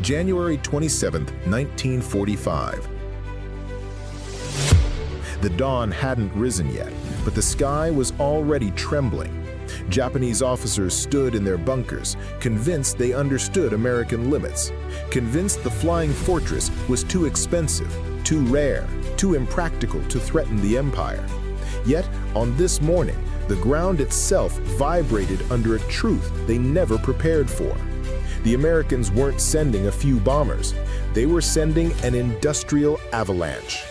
January 27, 1945. The dawn hadn't risen yet, but the sky was already trembling. Japanese officers stood in their bunkers, convinced they understood American limits, convinced the flying fortress was too expensive, too rare, too impractical to threaten the empire. Yet, on this morning, the ground itself vibrated under a truth they never prepared for. The Americans weren't sending a few bombers, they were sending an industrial avalanche.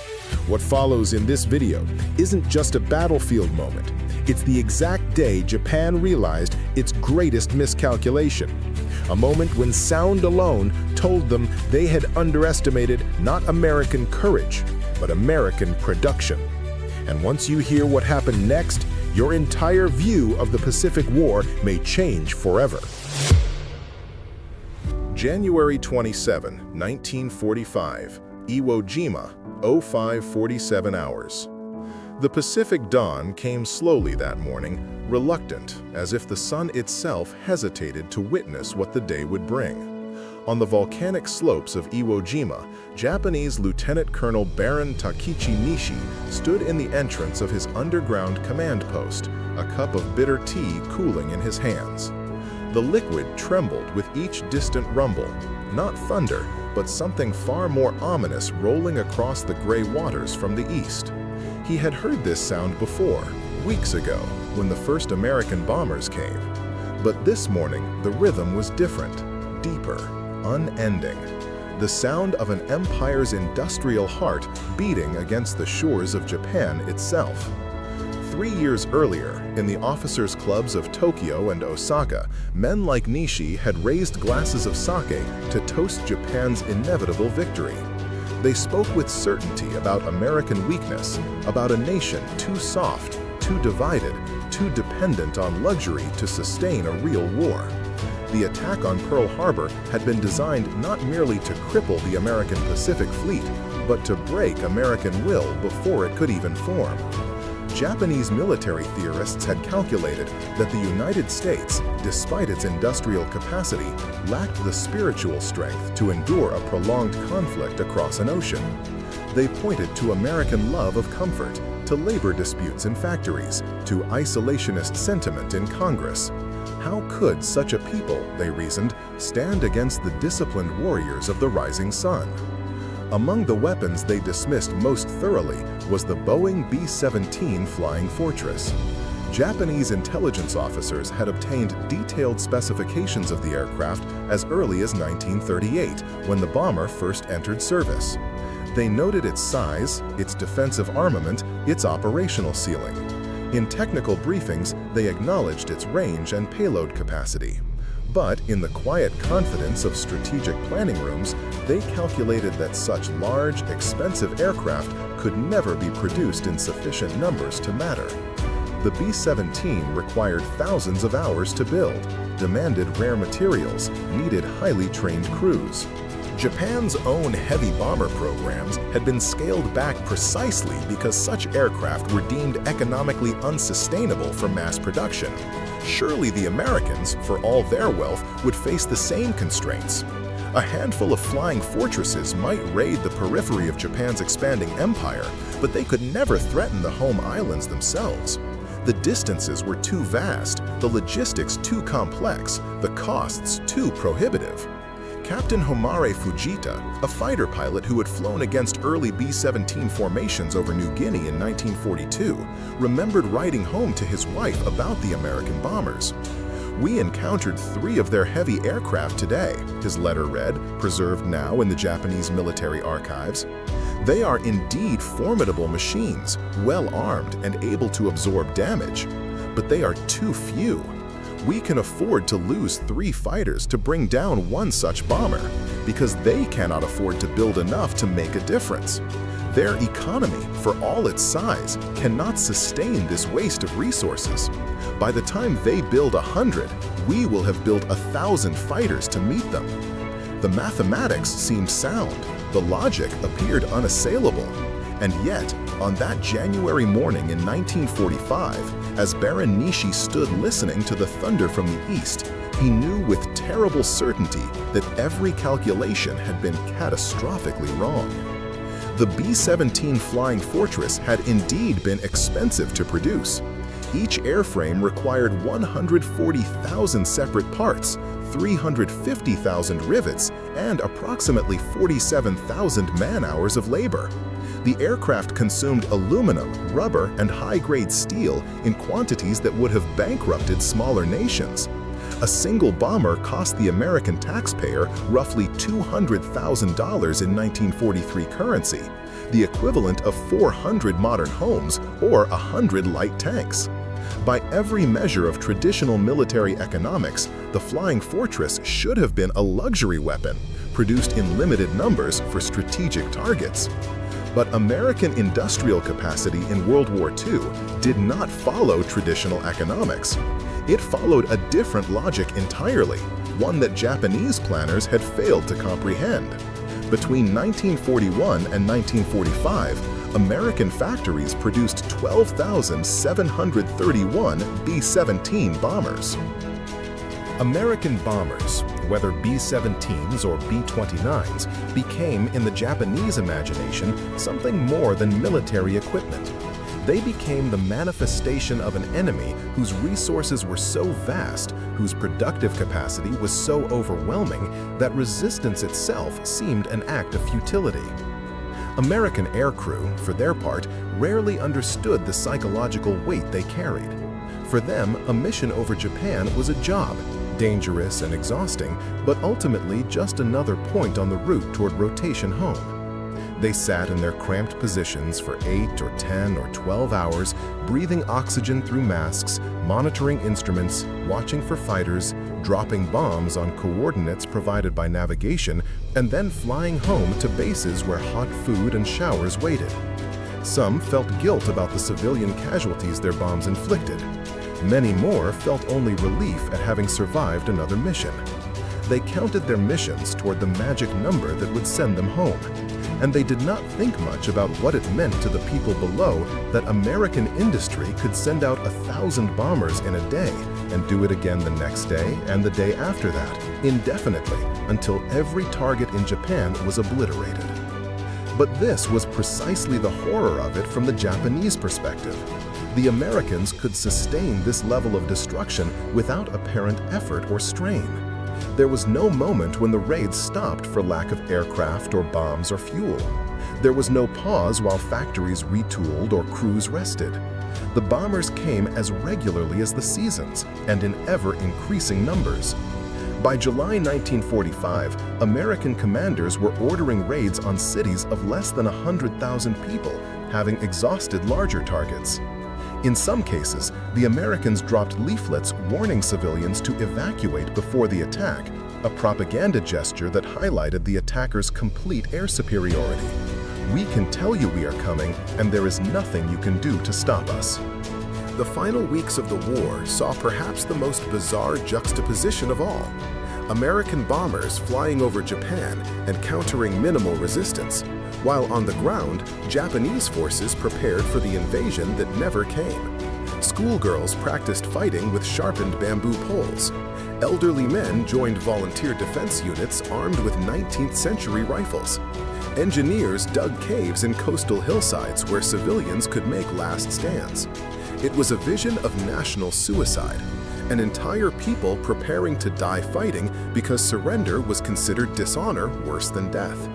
What follows in this video isn't just a battlefield moment, it's the exact day Japan realized its greatest miscalculation. A moment when sound alone told them they had underestimated not American courage, but American production. And once you hear what happened next, your entire view of the Pacific War may change forever. January 27, 1945, Iwo Jima, 05:47 hours. The Pacific dawn came slowly that morning, reluctant, as if the sun itself hesitated to witness what the day would bring. On the volcanic slopes of Iwo Jima, Japanese Lieutenant Colonel Baron Takeichi Nishi stood in the entrance of his underground command post, a cup of bitter tea cooling in his hands. The liquid trembled with each distant rumble, not thunder, but something far more ominous rolling across the gray waters from the east. He had heard this sound before, weeks ago, when the first American bombers came. But this morning, the rhythm was different, deeper, unending. The sound of an empire's industrial heart beating against the shores of Japan itself. 3 years earlier, in the officers' clubs of Tokyo and Osaka, men like Nishi had raised glasses of sake to toast Japan's inevitable victory. They spoke with certainty about American weakness, about a nation too soft, too divided, too dependent on luxury to sustain a real war. The attack on Pearl Harbor had been designed not merely to cripple the American Pacific Fleet, but to break American will before it could even form. Japanese military theorists had calculated that the United States, despite its industrial capacity, lacked the spiritual strength to endure a prolonged conflict across an ocean. They pointed to American love of comfort, to labor disputes in factories, to isolationist sentiment in Congress. How could such a people, they reasoned, stand against the disciplined warriors of the rising sun? Among the weapons they dismissed most thoroughly was the Boeing B-17 flying fortress. Japanese intelligence officers had obtained detailed specifications of the aircraft as early as 1938, when the bomber first entered service. They noted its size, its defensive armament, its operational ceiling. In technical briefings, they acknowledged its range and payload capacity. But in the quiet confidence of strategic planning rooms, they calculated that such large, expensive aircraft could never be produced in sufficient numbers to matter. The B-17 required thousands of hours to build, demanded rare materials, needed highly trained crews. Japan's own heavy bomber programs had been scaled back precisely because such aircraft were deemed economically unsustainable for mass production. Surely the Americans, for all their wealth, would face the same constraints. A handful of flying fortresses might raid the periphery of Japan's expanding empire, but they could never threaten the home islands themselves. The distances were too vast, the logistics too complex, the costs too prohibitive. Captain Homare Fujita, a fighter pilot who had flown against early B-17 formations over New Guinea in 1942, remembered writing home to his wife about the American bombers. "We encountered 3 of their heavy aircraft today," his letter read, preserved now in the Japanese military archives. "They are indeed formidable machines, well armed and able to absorb damage, but they are too few. We can afford to lose 3 fighters to bring down 1 such bomber, because they cannot afford to build enough to make a difference. Their economy, for all its size, cannot sustain this waste of resources. By the time they build 100, we will have built 1,000 fighters to meet them." The mathematics seemed sound, the logic appeared unassailable. And yet, on that January morning in 1945, as Baron Nishi stood listening to the thunder from the east, he knew with terrible certainty that every calculation had been catastrophically wrong. The B-17 Flying Fortress had indeed been expensive to produce. Each airframe required 140,000 separate parts, 350,000 rivets, and approximately 47,000 man-hours of labor. The aircraft consumed aluminum, rubber, and high-grade steel in quantities that would have bankrupted smaller nations. A single bomber cost the American taxpayer roughly $200,000 in 1943 currency, the equivalent of 400 modern homes or 100 light tanks. By every measure of traditional military economics, the Flying Fortress should have been a luxury weapon, produced in limited numbers for strategic targets. But American industrial capacity in World War II did not follow traditional economics. It followed a different logic entirely, one that Japanese planners had failed to comprehend. Between 1941 and 1945, American factories produced 12,731 B-17 bombers. American bombers, whether B-17s or B-29s, became, in the Japanese imagination, something more than military equipment. They became the manifestation of an enemy whose resources were so vast, whose productive capacity was so overwhelming, that resistance itself seemed an act of futility. American aircrew, for their part, rarely understood the psychological weight they carried. For them, a mission over Japan was a job, dangerous and exhausting, but ultimately just another point on the route toward rotation home. They sat in their cramped positions for 8 or 10 or 12 hours, breathing oxygen through masks, monitoring instruments, watching for fighters, dropping bombs on coordinates provided by navigation, and then flying home to bases where hot food and showers waited. Some felt guilt about the civilian casualties their bombs inflicted. Many more felt only relief at having survived another mission. They counted their missions toward the magic number that would send them home. And they did not think much about what it meant to the people below that American industry could send out 1,000 bombers in a day and do it again the next day and the day after that, indefinitely, until every target in Japan was obliterated. But this was precisely the horror of it from the Japanese perspective. The Americans could sustain this level of destruction without apparent effort or strain. There was no moment when the raids stopped for lack of aircraft or bombs or fuel. There was no pause while factories retooled or crews rested. The bombers came as regularly as the seasons and in ever-increasing numbers. By July 1945, American commanders were ordering raids on cities of less than 100,000 people, having exhausted larger targets. In some cases, the Americans dropped leaflets warning civilians to evacuate before the attack, a propaganda gesture that highlighted the attackers' complete air superiority. We can tell you we are coming, and there is nothing you can do to stop us. The final weeks of the war saw perhaps the most bizarre juxtaposition of all. American bombers flying over Japan and countering minimal resistance, while on the ground, Japanese forces prepared for the invasion that never came. Schoolgirls practiced fighting with sharpened bamboo poles. Elderly men joined volunteer defense units armed with 19th century rifles. Engineers dug caves in coastal hillsides where civilians could make last stands. It was a vision of national suicide, an entire people preparing to die fighting because surrender was considered dishonor worse than death.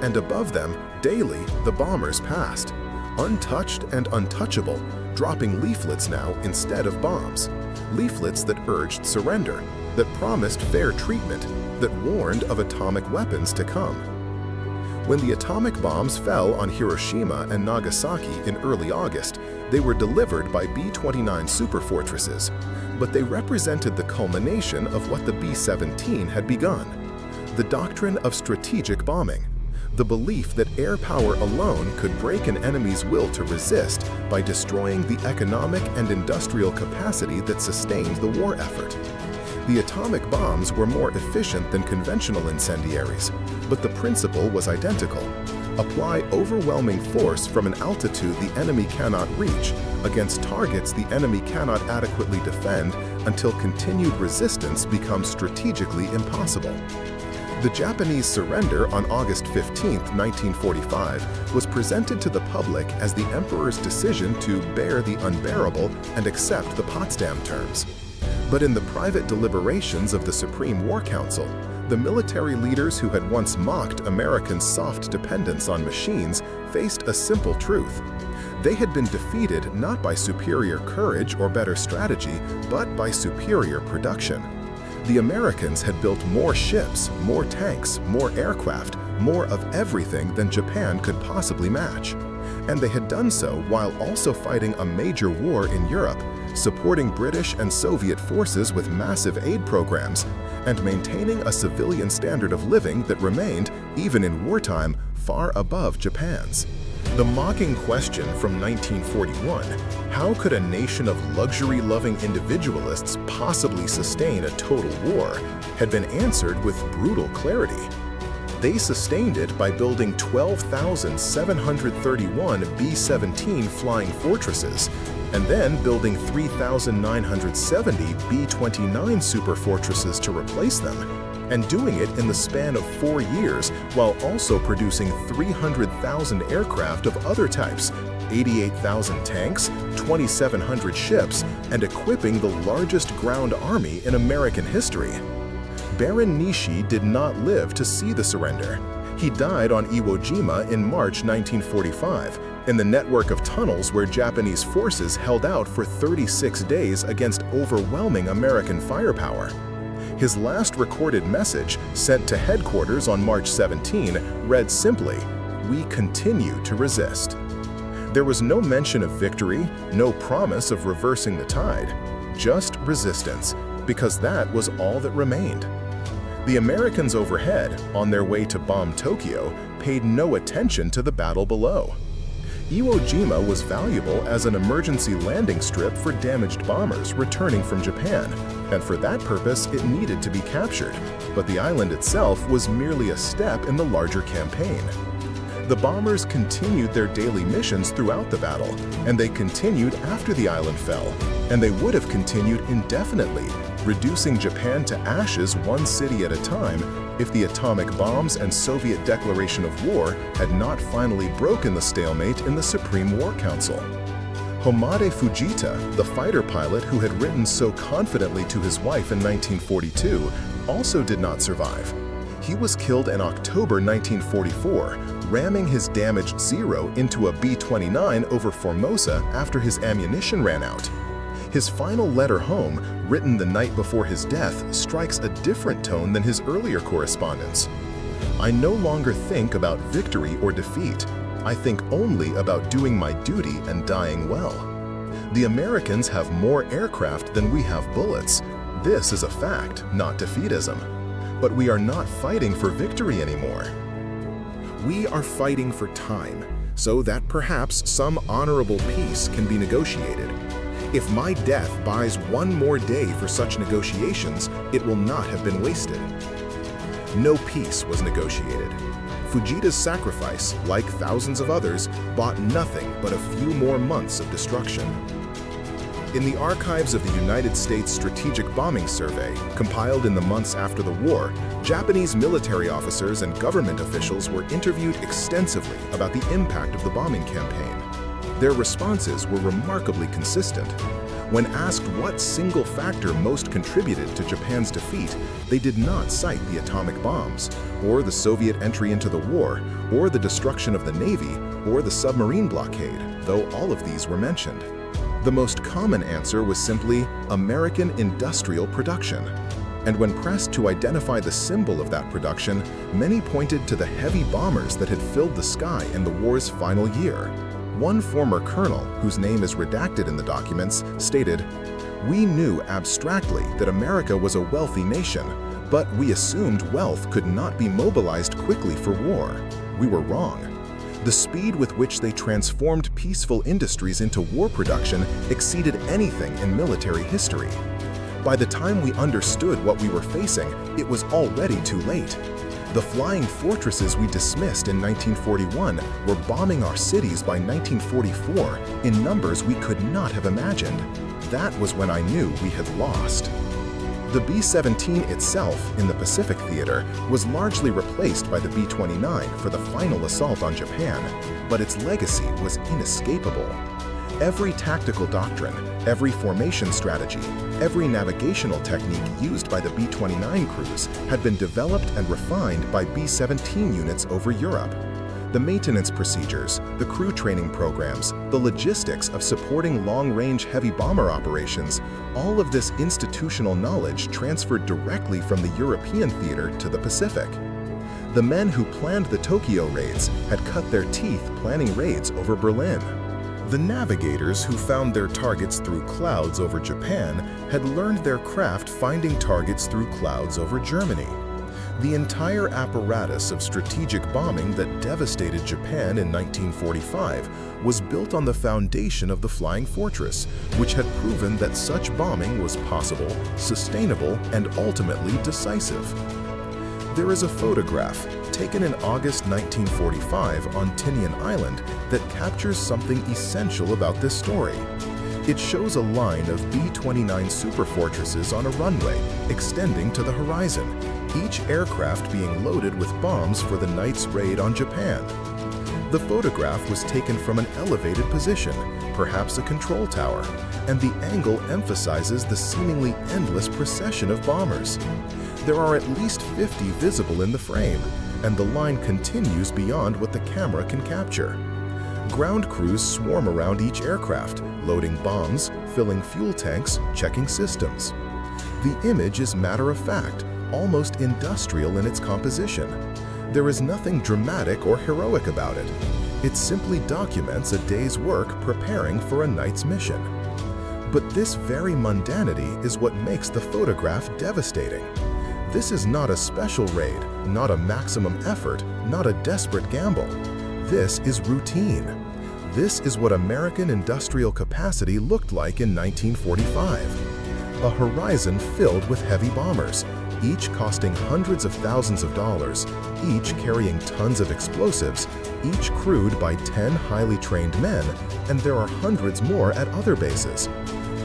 And above them, daily, the bombers passed, untouched and untouchable, dropping leaflets now instead of bombs. Leaflets that urged surrender, that promised fair treatment, that warned of atomic weapons to come. When the atomic bombs fell on Hiroshima and Nagasaki in early August, they were delivered by B-29 superfortresses, but they represented the culmination of what the B-17 had begun. The doctrine of strategic bombing. The belief that air power alone could break an enemy's will to resist by destroying the economic and industrial capacity that sustained the war effort. The atomic bombs were more efficient than conventional incendiaries, but the principle was identical. apply overwhelming force from an altitude the enemy cannot reach against targets the enemy cannot adequately defend until continued resistance becomes strategically impossible. The Japanese surrender on August 15, 1945, was presented to the public as the emperor's decision to bear the unbearable and accept the Potsdam terms. But in the private deliberations of the Supreme War Council, the military leaders who had once mocked Americans' soft dependence on machines faced a simple truth. They had been defeated not by superior courage or better strategy, but by superior production. The Americans had built more ships, more tanks, more aircraft, more of everything than Japan could possibly match. And they had done so while also fighting a major war in Europe, supporting British and Soviet forces with massive aid programs, and maintaining a civilian standard of living that remained, even in wartime, far above Japan's. The mocking question from 1941, how could a nation of luxury-loving individualists possibly sustain a total war, had been answered with brutal clarity. They sustained it by building 12,731 B-17 flying fortresses, and then building 3,970 B-29 superfortresses to replace them, and doing it in the span of 4 years while also producing 300,000 aircraft of other types, 88,000 tanks, 2,700 ships, and equipping the largest ground army in American history. Baron Nishi did not live to see the surrender. He died on Iwo Jima in March 1945, in the network of tunnels where Japanese forces held out for 36 days against overwhelming American firepower. His last recorded message, sent to headquarters on March 17, read simply, "We continue to resist." There was no mention of victory, no promise of reversing the tide, just resistance, because that was all that remained. The Americans overhead, on their way to bomb Tokyo, paid no attention to the battle below. Iwo Jima was valuable as an emergency landing strip for damaged bombers returning from Japan, and for that purpose it needed to be captured, but the island itself was merely a step in the larger campaign. The bombers continued their daily missions throughout the battle, and they continued after the island fell, and they would have continued indefinitely, reducing Japan to ashes one city at a time if the atomic bombs and Soviet declaration of war had not finally broken the stalemate in the Supreme War Council. Homade Fujita, the fighter pilot who had written so confidently to his wife in 1942, also did not survive. He was killed in October 1944, ramming his damaged Zero into a B-29 over Formosa after his ammunition ran out. His final letter home, written the night before his death, strikes a different tone than his earlier correspondence. "I no longer think about victory or defeat. I think only about doing my duty and dying well. The Americans have more aircraft than we have bullets. This is a fact, not defeatism. But we are not fighting for victory anymore. We are fighting for time, so that perhaps some honorable peace can be negotiated. If my death buys one more day for such negotiations, it will not have been wasted." No peace was negotiated. Fujita's sacrifice, like thousands of others, bought nothing but a few more months of destruction. In the archives of the United States Strategic Bombing Survey, compiled in the months after the war, Japanese military officers and government officials were interviewed extensively about the impact of the bombing campaign. Their responses were remarkably consistent. When asked what single factor most contributed to Japan's defeat, they did not cite the atomic bombs, or the Soviet entry into the war, or the destruction of the Navy, or the submarine blockade, though all of these were mentioned. The most common answer was simply American industrial production. And when pressed to identify the symbol of that production, many pointed to the heavy bombers that had filled the sky in the war's final year. One former colonel, whose name is redacted in the documents, stated, "We knew abstractly that America was a wealthy nation, but we assumed wealth could not be mobilized quickly for war. We were wrong. The speed with which they transformed peaceful industries into war production exceeded anything in military history. By the time we understood what we were facing, it was already too late. The flying fortresses we dismissed in 1941 were bombing our cities by 1944 in numbers we could not have imagined. That was when I knew we had lost. The B-17 itself, in the Pacific theater, was largely replaced by the B-29 for the final assault on Japan, but its legacy was inescapable. Every tactical doctrine, every formation strategy, every navigational technique used by the B-29 crews had been developed and refined by B-17 units over Europe. The maintenance procedures, the crew training programs, the logistics of supporting long-range heavy bomber operations, all of this institutional knowledge transferred directly from the European theater to the Pacific. The men who planned the Tokyo raids had cut their teeth planning raids over Berlin. The navigators who found their targets through clouds over Japan had learned their craft finding targets through clouds over Germany. The entire apparatus of strategic bombing that devastated Japan in 1945 was built on the foundation of the Flying Fortress, which had proven that such bombing was possible, sustainable, and ultimately decisive. There is a photograph taken in August 1945 on Tinian Island that captures something essential about this story. It shows a line of B-29 superfortresses on a runway extending to the horizon, each aircraft being loaded with bombs for the night's raid on Japan. The photograph was taken from an elevated position, perhaps a control tower, and the angle emphasizes the seemingly endless procession of bombers. There are at least 50 visible in the frame, and the line continues beyond what the camera can capture. Ground crews swarm around each aircraft, loading bombs, filling fuel tanks, checking systems. The image is matter-of-fact, almost industrial in its composition. There is nothing dramatic or heroic about it. It simply documents a day's work preparing for a night's mission. But this very mundanity is what makes the photograph devastating. This is not a special raid, not a maximum effort, not a desperate gamble. This is routine. This is what American industrial capacity looked like in 1945. A horizon filled with heavy bombers, each costing hundreds of thousands of dollars, each carrying tons of explosives, each crewed by 10 highly trained men, and there are hundreds more at other bases.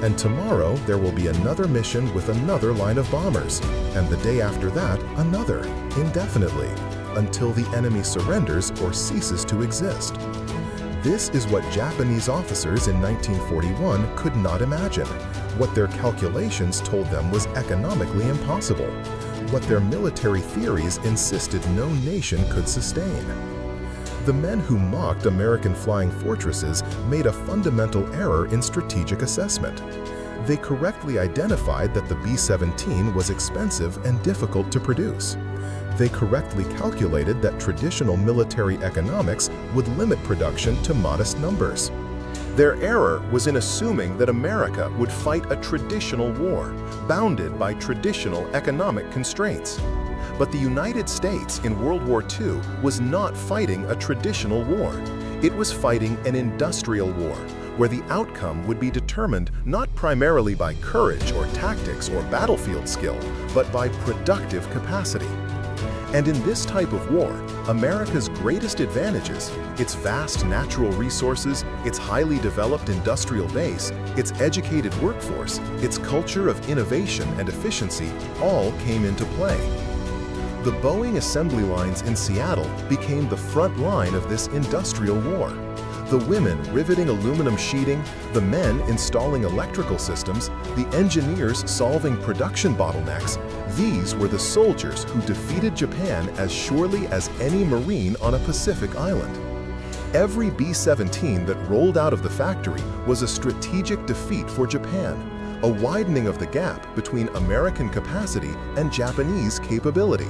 And tomorrow there will be another mission with another line of bombers, and the day after that, another, indefinitely, until the enemy surrenders or ceases to exist. This is what Japanese officers in 1941 could not imagine, what their calculations told them was economically impossible, what their military theories insisted no nation could sustain. The men who mocked American flying fortresses made a fundamental error in strategic assessment. They correctly identified that the B-17 was expensive and difficult to produce. They correctly calculated that traditional military economics would limit production to modest numbers. Their error was in assuming that America would fight a traditional war, bounded by traditional economic constraints. But the United States in World War II was not fighting a traditional war. It was fighting an industrial war, where the outcome would be determined not primarily by courage or tactics or battlefield skill, but by productive capacity. And in this type of war, America's greatest advantages, its vast natural resources, its highly developed industrial base, its educated workforce, its culture of innovation and efficiency, all came into play. The Boeing assembly lines in Seattle became the front line of this industrial war. The women riveting aluminum sheeting, the men installing electrical systems, the engineers solving production bottlenecks, these were the soldiers who defeated Japan as surely as any Marine on a Pacific island. Every B-17 that rolled out of the factory was a strategic defeat for Japan, a widening of the gap between American capacity and Japanese capability.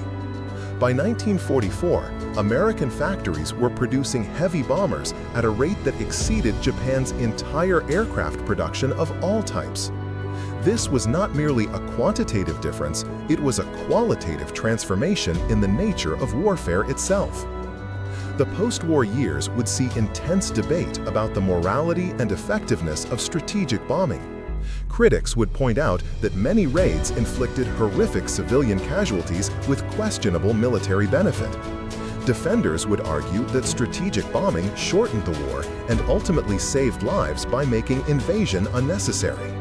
By 1944, American factories were producing heavy bombers at a rate that exceeded Japan's entire aircraft production of all types. This was not merely a quantitative difference, it was a qualitative transformation in the nature of warfare itself. The post-war years would see intense debate about the morality and effectiveness of strategic bombing. Critics would point out that many raids inflicted horrific civilian casualties with questionable military benefit. Defenders would argue that strategic bombing shortened the war and ultimately saved lives by making invasion unnecessary.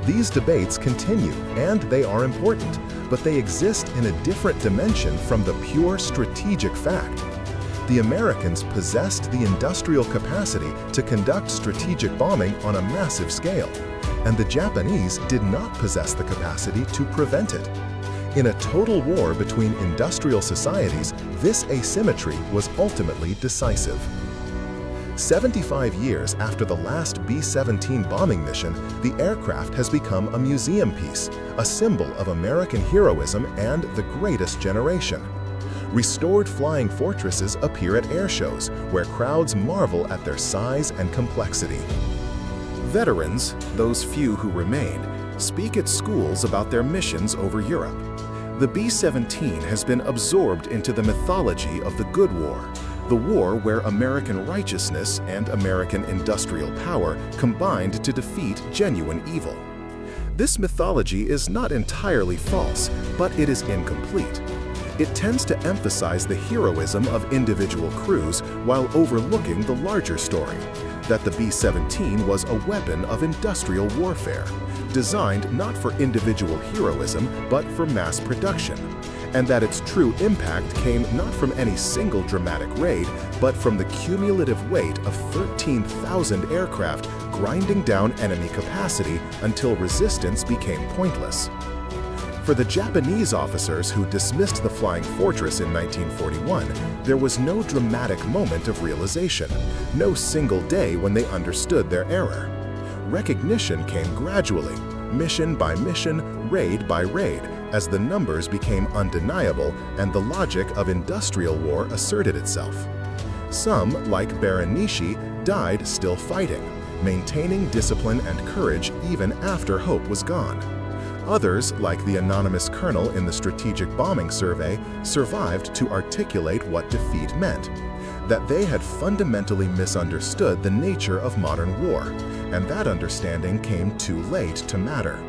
These debates continue, and they are important, but they exist in a different dimension from the pure strategic fact. The Americans possessed the industrial capacity to conduct strategic bombing on a massive scale, and the Japanese did not possess the capacity to prevent it. In a total war between industrial societies, this asymmetry was ultimately decisive. 75 years after the last B-17 bombing mission, the aircraft has become a museum piece, a symbol of American heroism and the greatest generation. Restored flying fortresses appear at air shows, where crowds marvel at their size and complexity. Veterans, those few who remain, speak at schools about their missions over Europe. The B-17 has been absorbed into the mythology of the Good War, the war where American righteousness and American industrial power combined to defeat genuine evil. This mythology is not entirely false, but it is incomplete. It tends to emphasize the heroism of individual crews while overlooking the larger story, that the B-17 was a weapon of industrial warfare, designed not for individual heroism but for mass production, and that its true impact came not from any single dramatic raid, but from the cumulative weight of 13,000 aircraft grinding down enemy capacity until resistance became pointless. For the Japanese officers who dismissed the Flying Fortress in 1941, there was no dramatic moment of realization, no single day when they understood their error. Recognition came gradually, mission by mission, raid by raid, as the numbers became undeniable and the logic of industrial war asserted itself. Some, like Baron Nishi, died still fighting, maintaining discipline and courage even after hope was gone. Others, like the anonymous colonel in the Strategic Bombing Survey, survived to articulate what defeat meant, that they had fundamentally misunderstood the nature of modern war, and that understanding came too late to matter.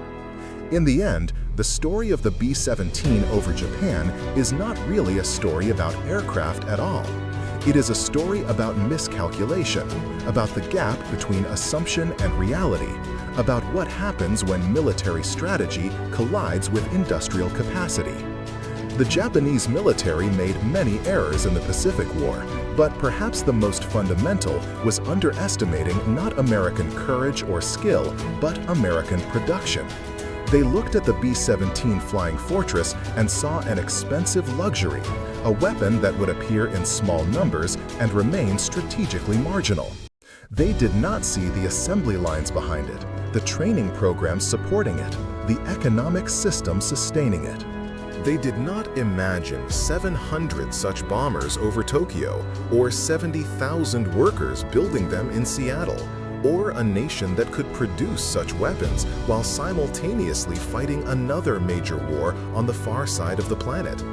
In the end, the story of the B-17 over Japan is not really a story about aircraft at all. It is a story about miscalculation, about the gap between assumption and reality, about what happens when military strategy collides with industrial capacity. The Japanese military made many errors in the Pacific War, but perhaps the most fundamental was underestimating not American courage or skill, but American production. They looked at the B-17 Flying Fortress and saw an expensive luxury, a weapon that would appear in small numbers and remain strategically marginal. They did not see the assembly lines behind it, the training programs supporting it, the economic system sustaining it. They did not imagine 700 such bombers over Tokyo, or 70,000 workers building them in Seattle, or a nation that could produce such weapons while simultaneously fighting another major war on the far side of the planet.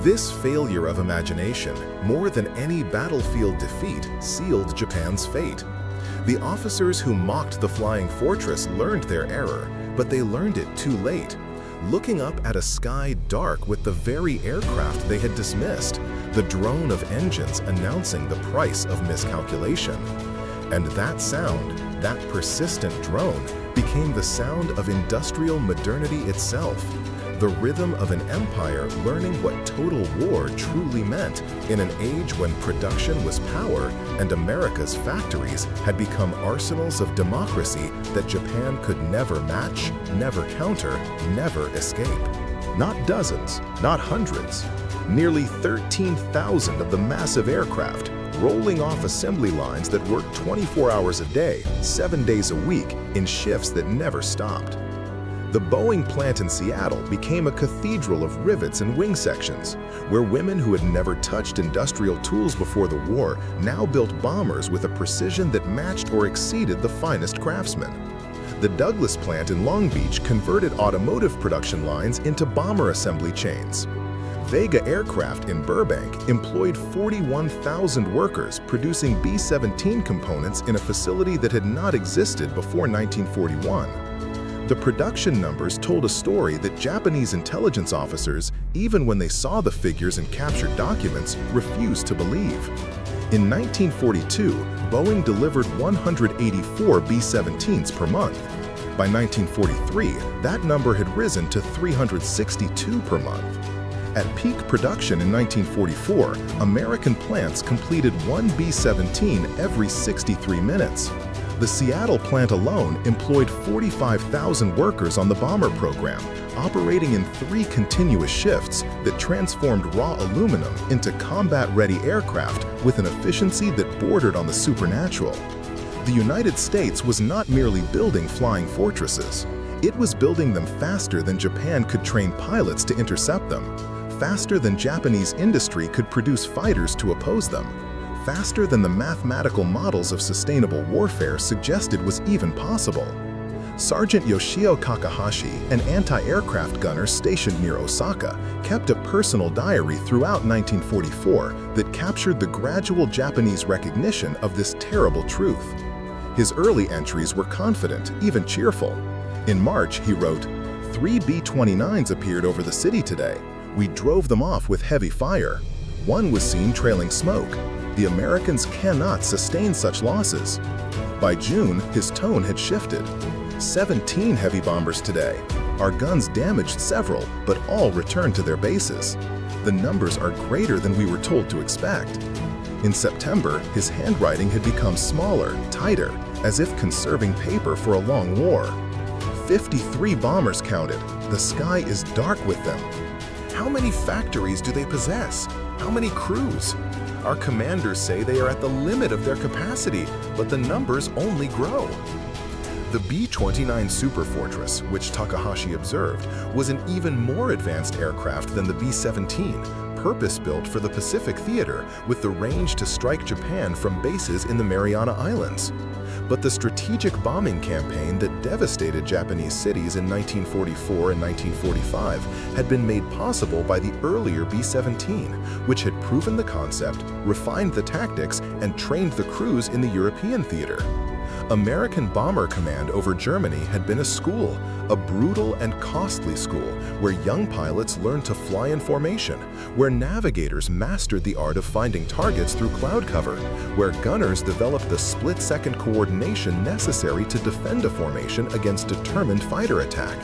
This failure of imagination, more than any battlefield defeat, sealed Japan's fate. The officers who mocked the Flying Fortress learned their error, but they learned it too late, looking up at a sky dark with the very aircraft they had dismissed, the drone of engines announcing the price of miscalculation. And that sound, that persistent drone, became the sound of industrial modernity itself, the rhythm of an empire learning what total war truly meant in an age when production was power and America's factories had become arsenals of democracy that Japan could never match, never counter, never escape. Not dozens, not hundreds, nearly 13,000 of the massive aircraft, rolling off assembly lines that worked 24 hours a day, 7 days a week, in shifts that never stopped. The Boeing plant in Seattle became a cathedral of rivets and wing sections, where women who had never touched industrial tools before the war now built bombers with a precision that matched or exceeded the finest craftsmen. The Douglas plant in Long Beach converted automotive production lines into bomber assembly chains. Vega Aircraft in Burbank employed 41,000 workers producing B-17 components in a facility that had not existed before 1941. The production numbers told a story that Japanese intelligence officers, even when they saw the figures in captured documents, refused to believe. In 1942, Boeing delivered 184 B-17s per month. By 1943, that number had risen to 362 per month. At peak production in 1944, American plants completed one B-17 every 63 minutes. The Seattle plant alone employed 45,000 workers on the bomber program, operating in 3 continuous shifts that transformed raw aluminum into combat-ready aircraft with an efficiency that bordered on the supernatural. The United States was not merely building flying fortresses. It was building them faster than Japan could train pilots to intercept them, faster than Japanese industry could produce fighters to oppose them, faster than the mathematical models of sustainable warfare suggested was even possible. Sergeant Yoshio Takahashi, an anti-aircraft gunner stationed near Osaka, kept a personal diary throughout 1944 that captured the gradual Japanese recognition of this terrible truth. His early entries were confident, even cheerful. In March, he wrote, "3 B-29s appeared over the city today. We drove them off with heavy fire. One was seen trailing smoke. The Americans cannot sustain such losses." By June, his tone had shifted. 17 heavy bombers today. Our guns damaged several, but all returned to their bases. The numbers are greater than we were told to expect. In September, his handwriting had become smaller, tighter, as if conserving paper for a long war. 53 bombers counted. The sky is dark with them. How many factories do they possess? How many crews? Our commanders say they are at the limit of their capacity, but the numbers only grow. The B-29 Superfortress, which Takahashi observed, was an even more advanced aircraft than the B-17, purpose-built for the Pacific Theater with the range to strike Japan from bases in the Mariana Islands. But the strategic bombing campaign that devastated Japanese cities in 1944 and 1945 had been made possible by the earlier B-17, which had proven the concept, refined the tactics, and trained the crews in the European theater. American Bomber Command over Germany had been a school, a brutal and costly school where young pilots learned to fly in formation, where navigators mastered the art of finding targets through cloud cover, where gunners developed the split-second coordination necessary to defend a formation against determined fighter attack.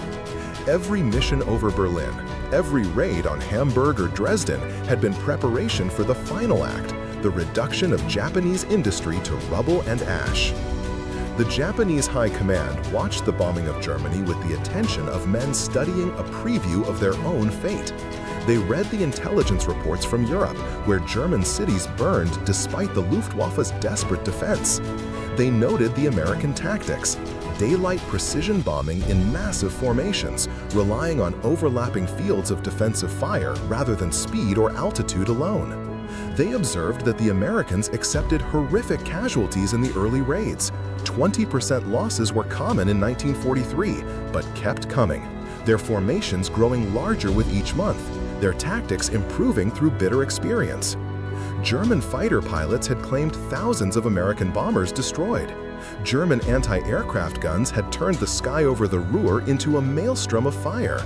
Every mission over Berlin, every raid on Hamburg or Dresden had been preparation for the final act, the reduction of Japanese industry to rubble and ash. The Japanese High Command watched the bombing of Germany with the attention of men studying a preview of their own fate. They read the intelligence reports from Europe, where German cities burned despite the Luftwaffe's desperate defense. They noted the American tactics, daylight precision bombing in massive formations, relying on overlapping fields of defensive fire rather than speed or altitude alone. They observed that the Americans accepted horrific casualties in the early raids. 20% losses were common in 1943, but kept coming, their formations growing larger with each month, their tactics improving through bitter experience. German fighter pilots had claimed thousands of American bombers destroyed. German anti-aircraft guns had turned the sky over the Ruhr into a maelstrom of fire.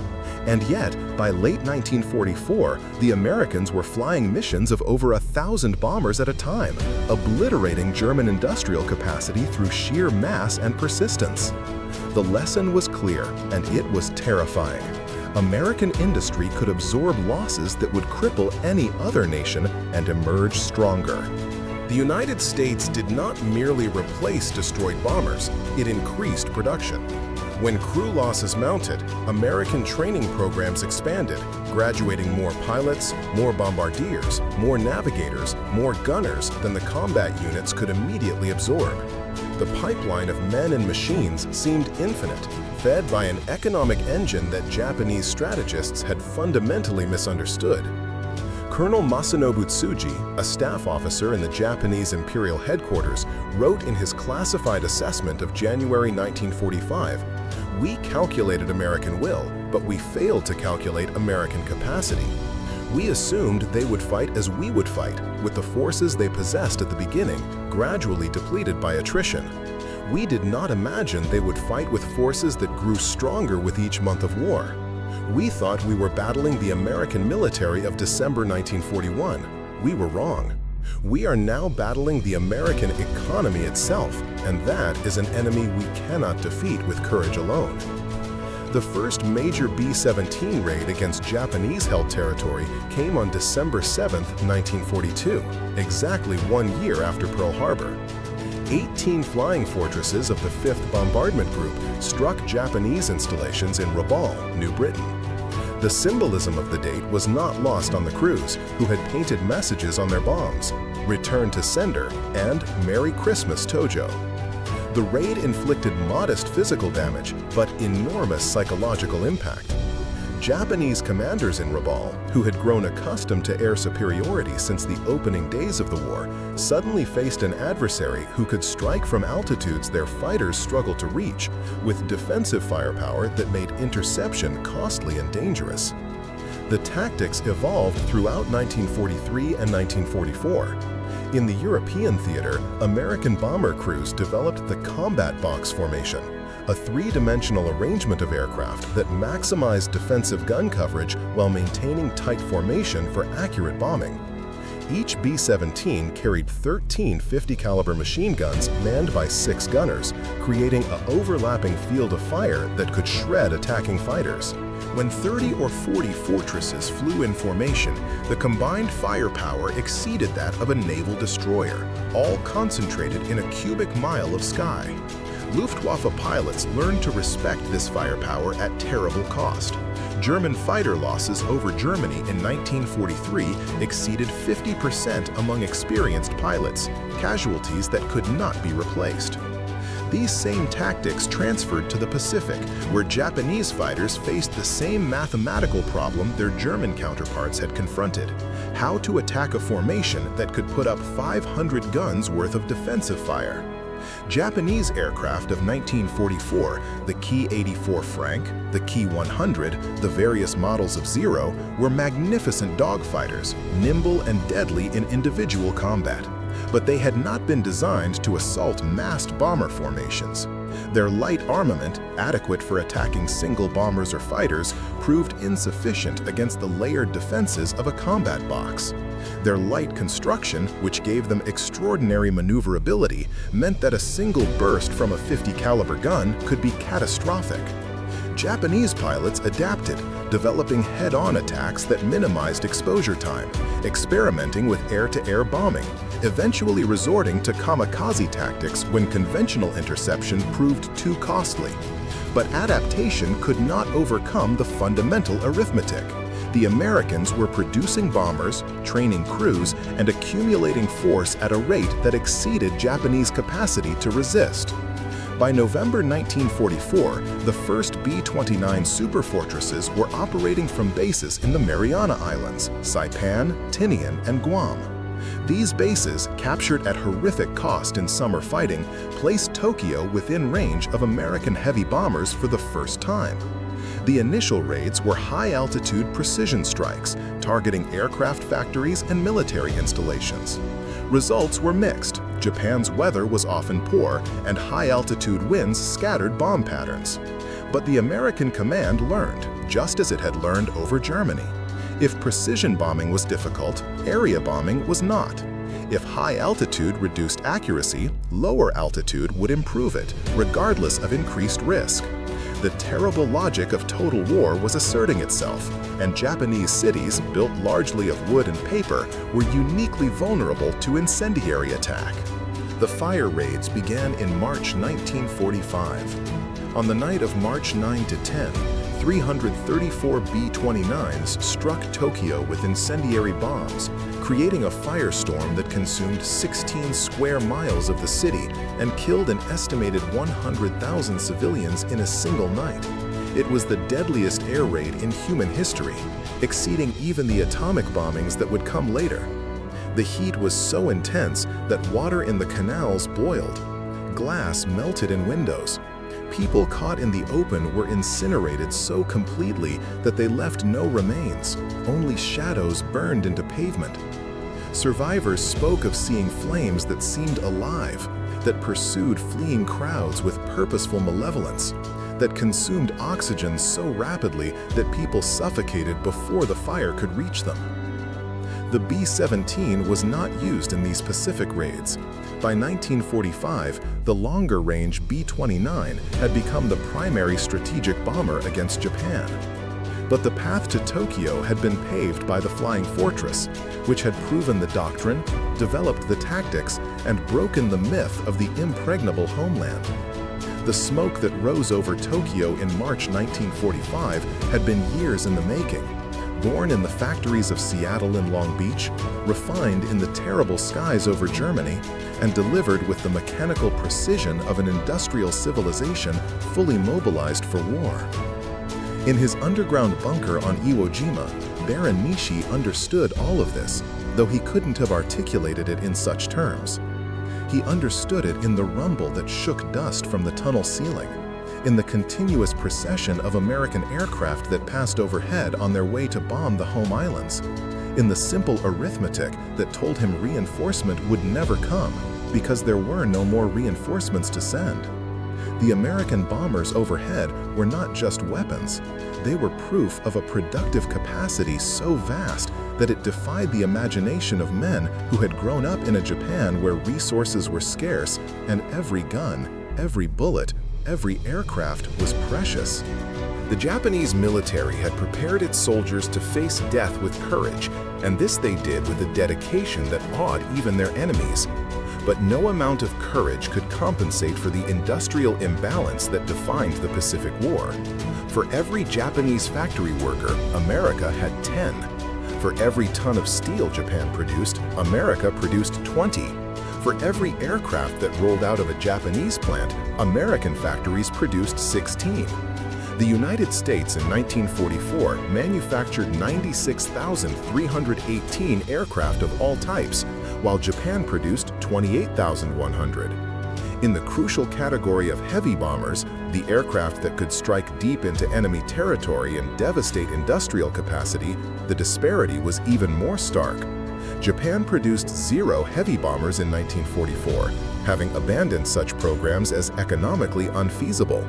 And yet, by late 1944, the Americans were flying missions of over 1,000 bombers at a time, obliterating German industrial capacity through sheer mass and persistence. The lesson was clear, and it was terrifying. American industry could absorb losses that would cripple any other nation and emerge stronger. The United States did not merely replace destroyed bombers, it increased production. When crew losses mounted, American training programs expanded, graduating more pilots, more bombardiers, more navigators, more gunners than the combat units could immediately absorb. The pipeline of men and machines seemed infinite, fed by an economic engine that Japanese strategists had fundamentally misunderstood. Colonel Masanobu Tsuji, a staff officer in the Japanese Imperial Headquarters, wrote in his classified assessment of January 1945, "We calculated American will, but we failed to calculate American capacity. We assumed they would fight as we would fight, with the forces they possessed at the beginning, gradually depleted by attrition. We did not imagine they would fight with forces that grew stronger with each month of war. We thought we were battling the American military of December 1941. We were wrong. We are now battling the American economy itself, and that is an enemy we cannot defeat with courage alone. The first major B-17 raid against Japanese-held territory came on December 7, 1942, exactly 1 year after Pearl Harbor. 18 flying fortresses of the 5th Bombardment Group struck Japanese installations in Rabaul, New Britain. The symbolism of the date was not lost on the crews, who had painted messages on their bombs, "Return to Sender" and "Merry Christmas, Tojo." The raid inflicted modest physical damage, but enormous psychological impact. Japanese commanders in Rabaul, who had grown accustomed to air superiority since the opening days of the war, suddenly faced an adversary who could strike from altitudes their fighters struggled to reach, with defensive firepower that made interception costly and dangerous. The tactics evolved throughout 1943 and 1944. In the European theater, American bomber crews developed the combat box formation, a three-dimensional arrangement of aircraft that maximized defensive gun coverage while maintaining tight formation for accurate bombing. Each B-17 carried 13 50-caliber machine guns manned by 6 gunners, creating an overlapping field of fire that could shred attacking fighters. When 30 or 40 fortresses flew in formation, the combined firepower exceeded that of a naval destroyer, all concentrated in a cubic mile of sky. Luftwaffe pilots learned to respect this firepower at terrible cost. German fighter losses over Germany in 1943 exceeded 50% among experienced pilots, casualties that could not be replaced. These same tactics transferred to the Pacific, where Japanese fighters faced the same mathematical problem their German counterparts had confronted: how to attack a formation that could put up 500 guns worth of defensive fire. Japanese aircraft of 1944, the Ki-84 Frank, the Ki-100, the various models of Zero, were magnificent dogfighters, nimble and deadly in individual combat. But they had not been designed to assault massed bomber formations. Their light armament, adequate for attacking single bombers or fighters, proved insufficient against the layered defenses of a combat box. Their light construction, which gave them extraordinary maneuverability, meant that a single burst from a 50-caliber gun could be catastrophic. Japanese pilots adapted, developing head-on attacks that minimized exposure time, experimenting with air-to-air bombing, eventually resorting to kamikaze tactics when conventional interception proved too costly. But adaptation could not overcome the fundamental arithmetic. The Americans were producing bombers, training crews, and accumulating force at a rate that exceeded Japanese capacity to resist. By November 1944, the first B-29 superfortresses were operating from bases in the Mariana Islands, Saipan, Tinian, and Guam. These bases, captured at horrific cost in summer fighting, placed Tokyo within range of American heavy bombers for the first time. The initial raids were high-altitude precision strikes, targeting aircraft factories and military installations. Results were mixed. Japan's weather was often poor, and high-altitude winds scattered bomb patterns. But the American command learned, just as it had learned over Germany. If precision bombing was difficult, area bombing was not. If high altitude reduced accuracy, lower altitude would improve it, regardless of increased risk. The terrible logic of total war was asserting itself, and Japanese cities, built largely of wood and paper, were uniquely vulnerable to incendiary attack. The fire raids began in March 1945. On the night of March 9 to 10, 334 B-29s struck Tokyo with incendiary bombs, creating a firestorm that consumed 16 square miles of the city and killed an estimated 100,000 civilians in a single night. It was the deadliest air raid in human history, exceeding even the atomic bombings that would come later. The heat was so intense that water in the canals boiled. Glass melted in windows. People caught in the open were incinerated so completely that they left no remains. Only shadows burned into pavement. Survivors spoke of seeing flames that seemed alive. that pursued fleeing crowds with purposeful malevolence, that consumed oxygen so rapidly that people suffocated before the fire could reach them. The B-17 was not used in these Pacific raids. By 1945, the longer-range B-29 had become the primary strategic bomber against Japan. But the path to Tokyo had been paved by the Flying Fortress, which had proven the doctrine, developed the tactics, and broken the myth of the impregnable homeland. The smoke that rose over Tokyo in March 1945 had been years in the making. Born in the factories of Seattle and Long Beach, refined in the terrible skies over Germany, and delivered with the mechanical precision of an industrial civilization fully mobilized for war. In his underground bunker on Iwo Jima, Baron Nishi understood all of this, though he couldn't have articulated it in such terms. He understood it in the rumble that shook dust from the tunnel ceiling, in the continuous procession of American aircraft that passed overhead on their way to bomb the home islands, in the simple arithmetic that told him reinforcement would never come because there were no more reinforcements to send. The American bombers overhead were not just weapons, they were proof of a productive capacity so vast that it defied the imagination of men who had grown up in a Japan where resources were scarce and every gun, every bullet, every aircraft was precious. The Japanese military had prepared its soldiers to face death with courage, and this they did with a dedication that awed even their enemies. But no amount of courage could compensate for the industrial imbalance that defined the Pacific War. For every Japanese factory worker, America had 10. For every ton of steel Japan produced, America produced 20. For every aircraft that rolled out of a Japanese plant, American factories produced 16. The United States in 1944 manufactured 96,318 aircraft of all types, while Japan produced 28,100. In the crucial category of heavy bombers, the aircraft that could strike deep into enemy territory and devastate industrial capacity, the disparity was even more stark. Japan produced 0 heavy bombers in 1944, having abandoned such programs as economically unfeasible.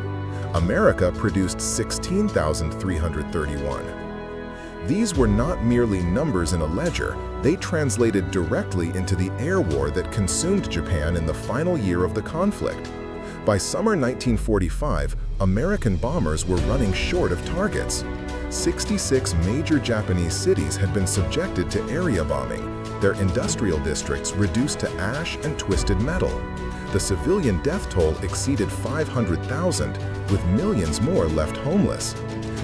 America produced 16,331. These were not merely numbers in a ledger, they translated directly into the air war that consumed Japan in the final year of the conflict. By summer 1945, American bombers were running short of targets. 66 major Japanese cities had been subjected to area bombing, their industrial districts reduced to ash and twisted metal. The civilian death toll exceeded 500,000, with millions more left homeless.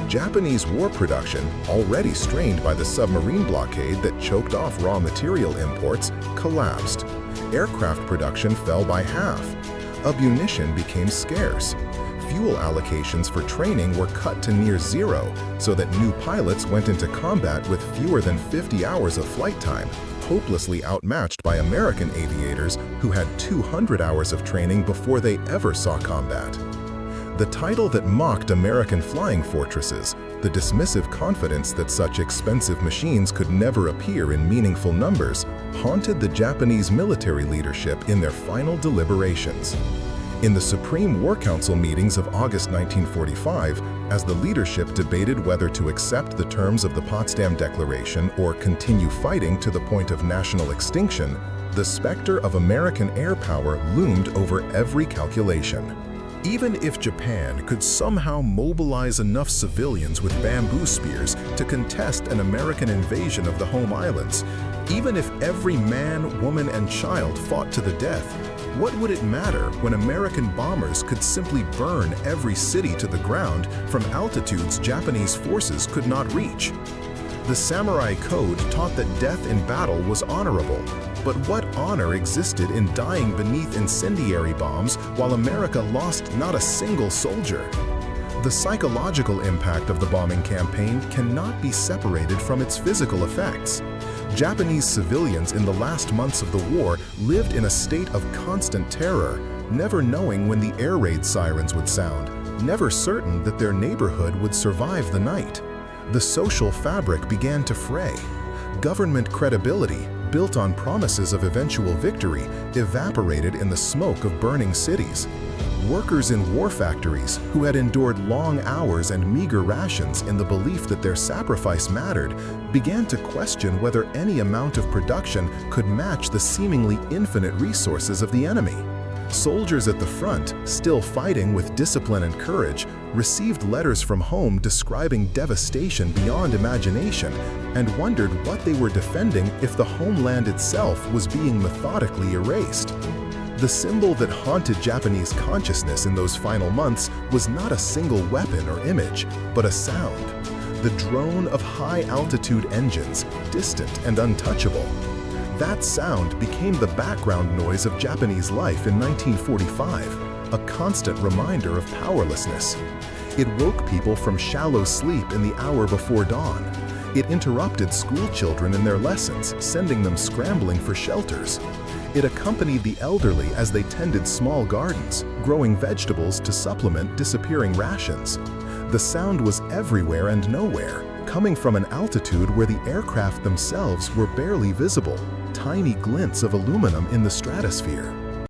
Japanese war production, already strained by the submarine blockade that choked off raw material imports, collapsed. Aircraft production fell by half. Ammunition became scarce. Fuel allocations for training were cut to near zero, so that new pilots went into combat with fewer than 50 hours of flight time, hopelessly outmatched by American aviators who had 200 hours of training before they ever saw combat. The title that mocked American flying fortresses, the dismissive confidence that such expensive machines could never appear in meaningful numbers, haunted the Japanese military leadership in their final deliberations. In the Supreme War Council meetings of August 1945, as the leadership debated whether to accept the terms of the Potsdam Declaration or continue fighting to the point of national extinction, the specter of American air power loomed over every calculation. Even if Japan could somehow mobilize enough civilians with bamboo spears to contest an American invasion of the home islands, even if every man, woman, and child fought to the death, what would it matter when American bombers could simply burn every city to the ground from altitudes Japanese forces could not reach? The samurai code taught that death in battle was honorable, but what honor existed in dying beneath incendiary bombs while America lost not a single soldier? The psychological impact of the bombing campaign cannot be separated from its physical effects. Japanese civilians in the last months of the war lived in a state of constant terror, never knowing when the air raid sirens would sound, never certain that their neighborhood would survive the night. The social fabric began to fray. Government credibility, built on promises of eventual victory, evaporated in the smoke of burning cities. Workers in war factories, who had endured long hours and meager rations in the belief that their sacrifice mattered, began to question whether any amount of production could match the seemingly infinite resources of the enemy. Soldiers at the front, still fighting with discipline and courage, received letters from home describing devastation beyond imagination and wondered what they were defending if the homeland itself was being methodically erased. The symbol that haunted Japanese consciousness in those final months was not a single weapon or image, but a sound. The drone of high-altitude engines, distant and untouchable. That sound became the background noise of Japanese life in 1945, a constant reminder of powerlessness. It woke people from shallow sleep in the hour before dawn. It interrupted school children in their lessons, sending them scrambling for shelters. It accompanied the elderly as they tended small gardens, growing vegetables to supplement disappearing rations. The sound was everywhere and nowhere, coming from an altitude where the aircraft themselves were barely visible, tiny glints of aluminum in the stratosphere.